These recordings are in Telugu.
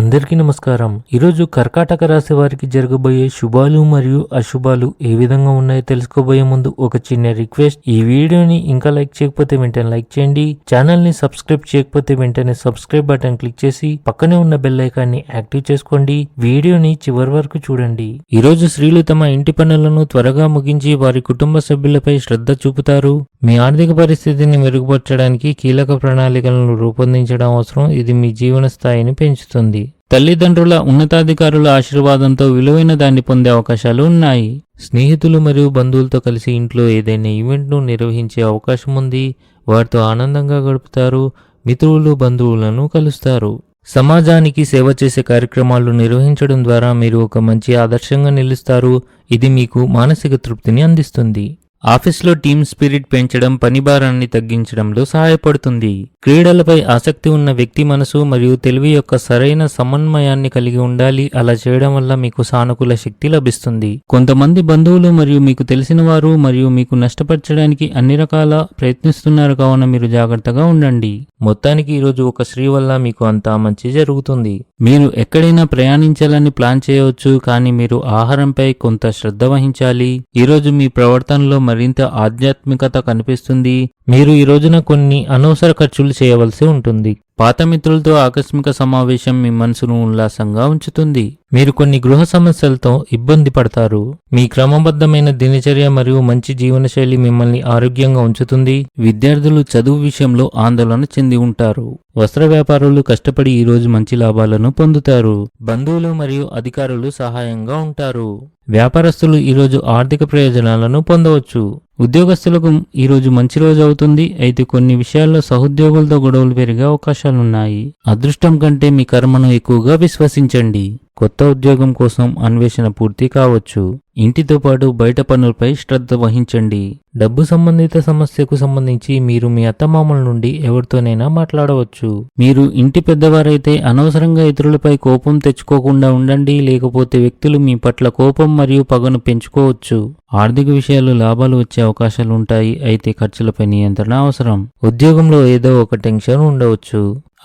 అందరికీ నమస్కారం. ఈరోజు కర్కాటక రాశి వారికి జరగబోయే శుభాలు మరియు అశుభాలు ఏ విధంగా ఉన్నాయో తెలుసుకోబోయే ముందు ఒక చిన్న రిక్వెస్ట్. ఈ వీడియోని ఇంకా లైక్ చేయకపోతే వెంటనే లైక్ చేయండి. ఛానల్ ని సబ్స్క్రైబ్ చేయకపోతే వెంటనే సబ్స్క్రైబ్ బటన్ క్లిక్ చేసి పక్కనే ఉన్న బెల్ ఐకాన్ ని యాక్టివ్ చేసుకోండి. వీడియోని చివరి వరకు చూడండి. ఈరోజు స్త్రీలు తమ ఇంటి పనులను త్వరగా ముగించి వారి కుటుంబ సభ్యులపై శ్రద్ధ చూపుతారు. మీ ఆర్థిక పరిస్థితిని మెరుగుపరచడానికి కీలక ప్రణాళికలను రూపొందించడం అవసరం. ఇది మీ జీవన స్థాయిని పెంచుతుంది. తల్లిదండ్రుల ఉన్నతాధికారుల ఆశీర్వాదంతో విలువైన దాన్ని పొందే అవకాశాలు ఉన్నాయి. స్నేహితులు మరియు బంధువులతో కలిసి ఇంట్లో ఏదైనా ఈవెంట్ను నిర్వహించే అవకాశం ఉంది. వారితో ఆనందంగా గడుపుతారు. మిత్రులు బంధువులను కలుస్తారు. సమాజానికి సేవ చేసే కార్యక్రమాలు నిర్వహించడం ద్వారా మీరు ఒక మంచి ఆదర్శంగా నిలుస్తారు. ఇది మీకు మానసిక తృప్తిని అందిస్తుంది. ఆఫీస్లో టీమ్ స్పిరిట్ పెంచడం పని భారాన్ని తగ్గించడంలో సహాయపడుతుంది. క్రీడలపై ఆసక్తి ఉన్న వ్యక్తి మనసు మరియు తెలివి యొక్క సరైన సమన్వయాన్ని కలిగి ఉండాలి. అలా చేయడం వల్ల మీకు సానుకూల శక్తి లభిస్తుంది. కొంతమంది బంధువులు మరియు మీకు తెలిసిన వారు మరియు మీకు నష్టపరచడానికి అన్ని రకాల ప్రయత్నిస్తున్నారు, కావున మీరు జాగ్రత్తగా ఉండండి. మొత్తానికి ఈరోజు ఒక స్త్రీ వల్ల మీకు అంతా మంచి జరుగుతుంది. మీరు ఎక్కడైనా ప్రయాణించాలని ప్లాన్ చేయవచ్చు, కానీ మీరు ఆహారంపై కొంత శ్రద్ధ వహించాలి. ఈరోజు మీ ప్రవర్తనలో మరింత ఆధ్యాత్మికత కనిపిస్తుంది. మీరు ఈ రోజున కొన్ని అనవసర ఖర్చులు చేయవలసి ఉంటుంది. పాత మిత్రులతో ఆకస్మిక సమావేశం మీ మనసును ఉల్లాసంగా ఉంచుతుంది. మీరు కొన్ని గృహ సమస్యలతో ఇబ్బంది పడతారు. మీ క్రమబద్ధమైన దినచర్య మరియు మంచి జీవనశైలి మిమ్మల్ని ఆరోగ్యంగా ఉంచుతుంది. విద్యార్థులు చదువు విషయంలో ఆందోళన చెంది ఉంటారు. వస్త్ర వ్యాపారులు కష్టపడి ఈ రోజు మంచి లాభాలను పొందుతారు. బంధువులు మరియు అధికారులు సహాయంగా ఉంటారు. వ్యాపారస్తులు ఈరోజు ఆర్థిక ప్రయోజనాలను పొందవచ్చు. ఉద్యోగస్తులకు ఈరోజు మంచి రోజు అవుతుంది. అయితే కొన్ని విషయాల్లో సహోద్యోగులతో గొడవలు పెరిగే అవకాశాలున్నాయి. అదృష్టం కంటే మీ కర్మను ఎక్కువగా విశ్వసించండి. కొత్త ఉద్యోగం కోసం అన్వేషణ పూర్తి కావచ్చు. ఇంటితో పాటు బయట పనులపై శ్రద్ధ వహించండి. డబ్బు సంబంధిత సమస్యకు సంబంధించి మీరు మీ అత్తమామల నుండి ఎవరితోనైనా మాట్లాడవచ్చు. మీరు ఇంటి పెద్దవారైతే అనవసరంగా ఇతరులపై కోపం తెచ్చుకోకుండా ఉండండి, లేకపోతే వ్యక్తులు మీ పట్ల కోపం మరియు పగను పెంచుకోవచ్చు. ఆర్థిక విషయాలు లాభాలు వచ్చే అవకాశాలు ఉంటాయి, అయితే ఖర్చులపై నియంత్రణ అవసరం. ఉద్యోగంలో ఏదో ఒక టెన్షన్ ఉండవచ్చు.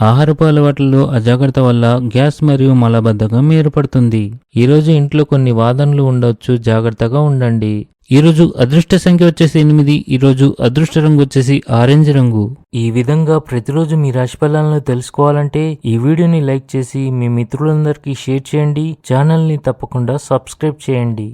ఆహారపు అలవాట్లలో అజాగ్రత్త వల్ల గ్యాస్ మరియు మలబద్ధకం ఏర్పడుతుంది. ఈరోజు ఇంట్లో కొన్ని వాదనలు ఉండవచ్చు, జాగ్రత్తగా ఉండండి. ఈరోజు అదృష్ట సంఖ్య వచ్చేసి 8. ఈరోజు అదృష్ట రంగు వచ్చేసి ఆరెంజ్ రంగు. ఈ విధంగా ప్రతిరోజు మీ రాశి ఫలాలను తెలుసుకోవాలంటే ఈ వీడియోని లైక్ చేసి మీ మిత్రులందరికీ షేర్ చేయండి. ఛానల్ని తప్పకుండా సబ్స్క్రైబ్ చేయండి.